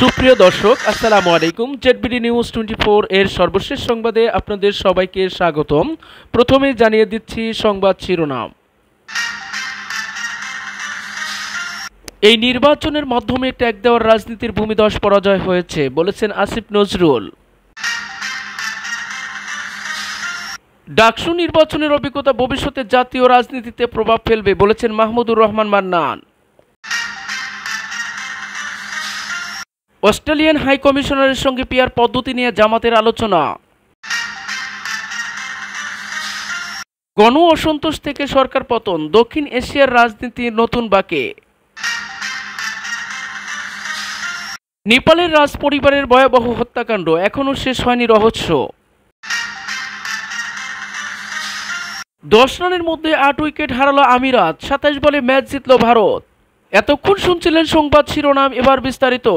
সুপ্রিয় দর্শক আসসালামু আলাইকুম। জেডবিডি নিউজ 24 এর সর্বশেষ সংবাদে আপনাদের সবাইকে স্বাগতম। প্রথমে জানিয়ে দিচ্ছি সংবাদ শিরোনাম। এই নির্বাচনের মাধ্যমে ট্যাগ দেওয়ার রাজনীতির ভূমিধস পরাজয় হয়েছে বলেছেন আসিফ নজরুল। ডাকসু নির্বাচনের অভিজ্ঞতা ভবিষ্যতে জাতীয় রাজনীতিতে প্রভাব ফেলবে বলেছেন মাহমুদুর রহমান মান্নান। অস্ট্রেলিয়ান হাই কমিশনারের সঙ্গে পিআর পদ্ধতি নিয়ে জামাতের আলোচনা। গণ অসন্তোষ থেকে সরকার পতন, দক্ষিণ এশিয়ার রাজনীতির নতুন বাঁকে। নেপালের রাজ পরিবারের ভয়াবহ হত্যাকাণ্ড, এখনও শেষ হয়নি রহস্য। 10 রানের মধ্যে 8 উইকেট হারালো আমিরাত, 27 বলে ম্যাচ জিতল ভারত। এতক্ষণ শুনছিলেন সংবাদ শিরোনাম, এবার বিস্তারিত।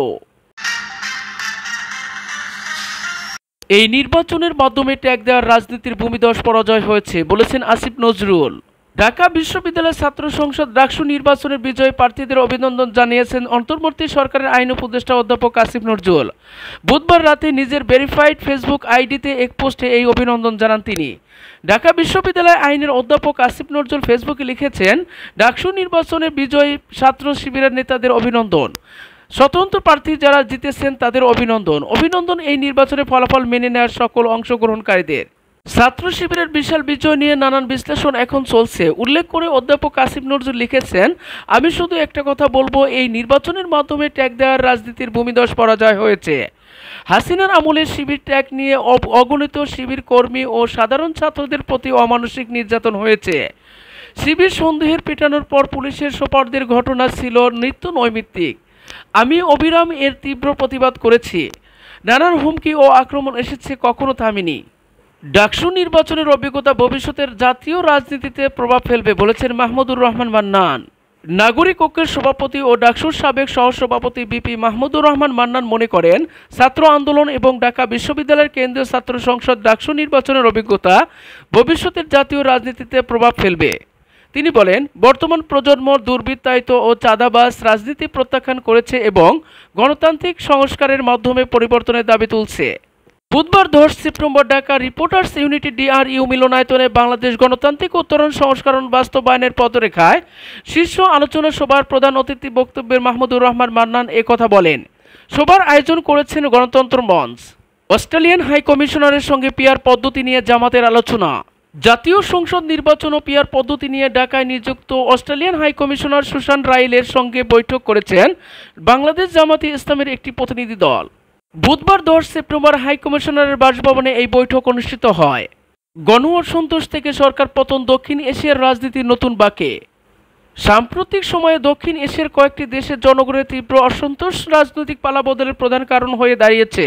এই নির্বাচনের মাধ্যমে ট্যাগ দেওয়ার রাজনীতির ভূমিধস পরাজয় হয়েছে বলেছেন আসিফ নজরুল। ঢাকা বিশ্ববিদ্যালয় ছাত্র সংসদ ডাকসু নির্বাচনের বিজয়ী প্রার্থীদের অভিনন্দন জানিয়েছেন অন্তর্বর্তী সরকারের আইন উপদেষ্টা অধ্যাপক আসিফ নজরুল। বুধবার রাতে নিজের ভেরিফাইড ফেসবুক আইডিতে এক পোস্টে এই অভিনন্দন জানান তিনি। ঢাকা বিশ্ববিদ্যালয় আইনের অধ্যাপক আসিফ নজরুল ফেসবুকে লিখেছেন, ডাকসু নির্বাচনে বিজয়ী ছাত্র শিবিরের নেতাদের অভিনন্দন, স্বতন্ত্র প্রার্থী যারা জিতেছেন তাদের অভিনন্দন। অভিনন্দন এই নির্বাচনের ফলাফল মেনে নেওয়ার সকল অংশগ্রহণকারীদের। ছাত্র শিবিরের বিশাল বিজয় নিয়ে নানান বিশ্লেষণ এখন চলছে। উল্লেখ করে অধ্যাপক আসিফ নজরুল লিখেছেন, আমি শুধু একটা কথা বলবো, এই নির্বাচনের মাধ্যমে ট্যাগ দেওয়ার রাজনীতির ভূমিধস পরাজয় হয়েছে। হাসিনার আমলে শিবির ট্যাগ নিয়ে অগণিত শিবির কর্মী ও সাধারণ ছাত্রদের প্রতি অমানসিক নির্যাতন হয়েছে। শিবির সন্দেহের পেটানোর পর পুলিশের সোপর্দের ঘটনা ছিল নিত্য নৈমিত্তিক। আমি অবিরাম এর তীব্র প্রতিবাদ করেছি। নানান হুমকি ও আক্রমণ এসেছে, কখনো থামিনি। ডাকসু নির্বাচনের অভিজ্ঞতা ভবিষ্যতের জাতীয় রাজনীতিতে প্রভাব ফেলবে বলেছেন মাহমুদুর রহমান মান্নান। নাগরিক ঐক্যের সভাপতি ও ডাকসুর সাবেক সহসভাপতি বিপি মাহমুদুর রহমান মান্নান মনে করেন, ছাত্র আন্দোলন এবং ঢাকা বিশ্ববিদ্যালয়ের কেন্দ্রীয় ছাত্র সংসদ ডাকসু নির্বাচনের অভিজ্ঞতা ভবিষ্যতের জাতীয় রাজনীতিতে প্রভাব ফেলবে। তিনি বলেন, বর্তমান প্রজন্ম দুর্বৃত্তায়িত ও চাঁদাবাজ রাজনীতি প্রত্যাখ্যান করেছে এবং গণতান্ত্রিক সংস্কারের মাধ্যমে পরিবর্তনের দাবি তুলছে। বুধবার 10 September Dhaka reporters unity DRU মিলনায়তনে বাংলাদেশ গণতান্ত্রিক উত্তরণ সংস্করণ বাস্তবায়নের পথরেখায় শীর্ষ আলোচনা সভার প্রধান অতিথি বক্তব্যে মাহমুদুর রহমান মান্নান কথা বলেন। সভার আয়োজন করেছেন গণতন্ত্র মঞ্চ। অস্ট্রেলিয়ান হাই কমিশনারের সঙ্গে পিআর পদ্ধতি নিয়ে জামাতের আলোচনা। জাতীয় সংসদ নির্বাচন ও পিআর পদ্ধতি নিয়ে ঢাকায় নিযুক্ত অস্ট্রেলিয়ান হাই কমিশনার সুশান রাইলের সঙ্গে বৈঠক করেছেন বাংলাদেশ জামাতে ইসলামের একটি প্রতিনিধি দল। বুধবার 10 সেপ্টেম্বর হাই কমিশনারের বাসভবনে এই বৈঠক অনুষ্ঠিত হয়। গণ অসন্তোষ থেকে সরকার পতন, দক্ষিণ এশিয়ার রাজনীতির নতুন বাঁকে। সাম্প্রতিক সময়ে দক্ষিণ এশিয়ার কয়েকটি দেশের জনগণের তীব্র অসন্তোষ রাজনৈতিক পালাবদলের প্রধান কারণ হয়ে দাঁড়িয়েছে।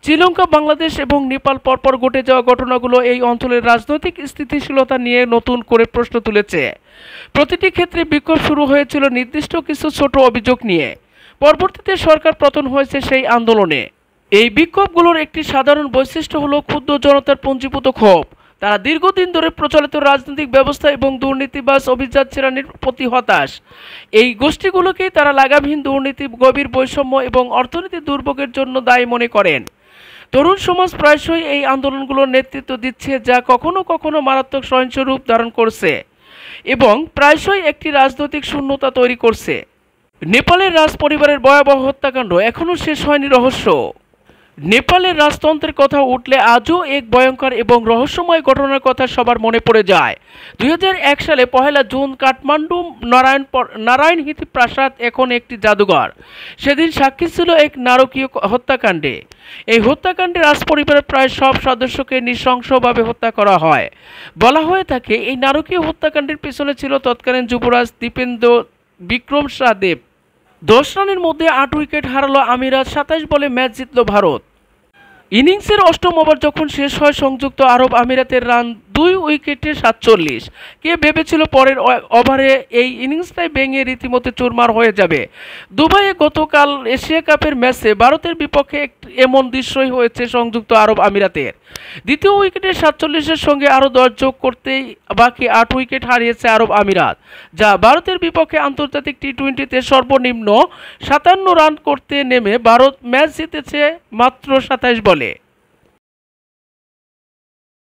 শ্রীলঙ্কা, বাংলাদেশ এবং নেপাল পরপর ঘটে যাওয়া ঘটনাগুলো এই অঞ্চলের রাজনৈতিক স্থিতিশীলতা নিয়ে নতুন করে প্রশ্ন তুলেছে। প্রতিটি ক্ষেত্রে বিক্ষোভ শুরু হয়েছিল নির্দিষ্ট কিছু ছোট অভিযোগ নিয়ে। পরবর্তীতে সরকার পতন হয়েছে সেই আন্দোলনে। এই বিক্ষোভগুলোর একটি সাধারণ বৈশিষ্ট্য হলো ক্ষুদ্র জনতার পুঞ্জীভূত ক্ষোভ। তারা দীর্ঘদিন ধরে প্রচলিত রাজনৈতিক ব্যবস্থা এবং দুর্নীতিবাজ অভিজাত শ্রেণীর প্রতি হতাশ। এই গোষ্ঠীগুলোকেই তারা লাগামহীন দুর্নীতি, গভীর বৈষম্য এবং অর্থনৈতিক দুর্ভোগের জন্য দায়ী মনে করেন। তরুণ সমাজ প্রায়শই এই আন্দোলনগুলোর নেতৃত্ব দিচ্ছে, যা কখনো কখনো মারাত্মক সহিংস রূপ ধারণ করছে এবং প্রায়শই একটি রাজনৈতিক শূন্যতা তৈরি করছে। নেপালের রাজ পরিবারের ভয়াবহ হত্যাকাণ্ড, এখনও শেষ হয়নি রহস্য। নেপালের রাজতন্ত্রের কথা উঠলে আজও এক ভয়ঙ্কর এবং রহস্যময় ঘটনার কথা সবার মনে পড়ে যায়। 2001 সালে 1 জুন কাঠমান্ডু নারায়ণহিতি প্রাসাদ এখন একটি জাদুঘর। সেদিন সাক্ষী ছিল এক নারকীয় হত্যাকাণ্ডে। এই হত্যাকাণ্ডে রাজপরিবারের প্রায় সব সদস্যকে নৃশংসভাবে হত্যা করা হয়। বলা হয়ে থাকে, এই নারকীয় হত্যাকাণ্ডের পিছনে ছিল তৎকালীন যুবরাজ দীপেন্দ্র বিক্রম শাহ দেব। 10 রানের মধ্যে 8 উইকেট হারালো আমিরাত, 27 বলে ম্যাচ জিতল ভারত। ইনিংসের অষ্টম ওভার যখন শেষ হয় সংযুক্ত আরব আমিরাতের রান 2 উইকেটে 47। কে ভেবেছিল পরের ওভারে এই ইনিংসটাই ভেঙে রীতিমতো চুরমার হয়ে যাবে। দুবাইয়ে গতকাল এশিয়া কাপের ম্যাচে ভারতের বিপক্ষে এমন দৃশ্যই হয়েছে সংযুক্ত আরব আমিরাতের। দ্বিতীয় উইকেটে 47-এর সঙ্গে আরও 10 যোগ করতেই বাকি 8 উইকেট হারিয়েছে আরব আমিরাত, যা ভারতের বিপক্ষে আন্তর্জাতিক টি-20তে সর্বনিম্ন 57 রান করতে নেমে ভারত ম্যাচ জিতেছে মাত্র 27 বলে।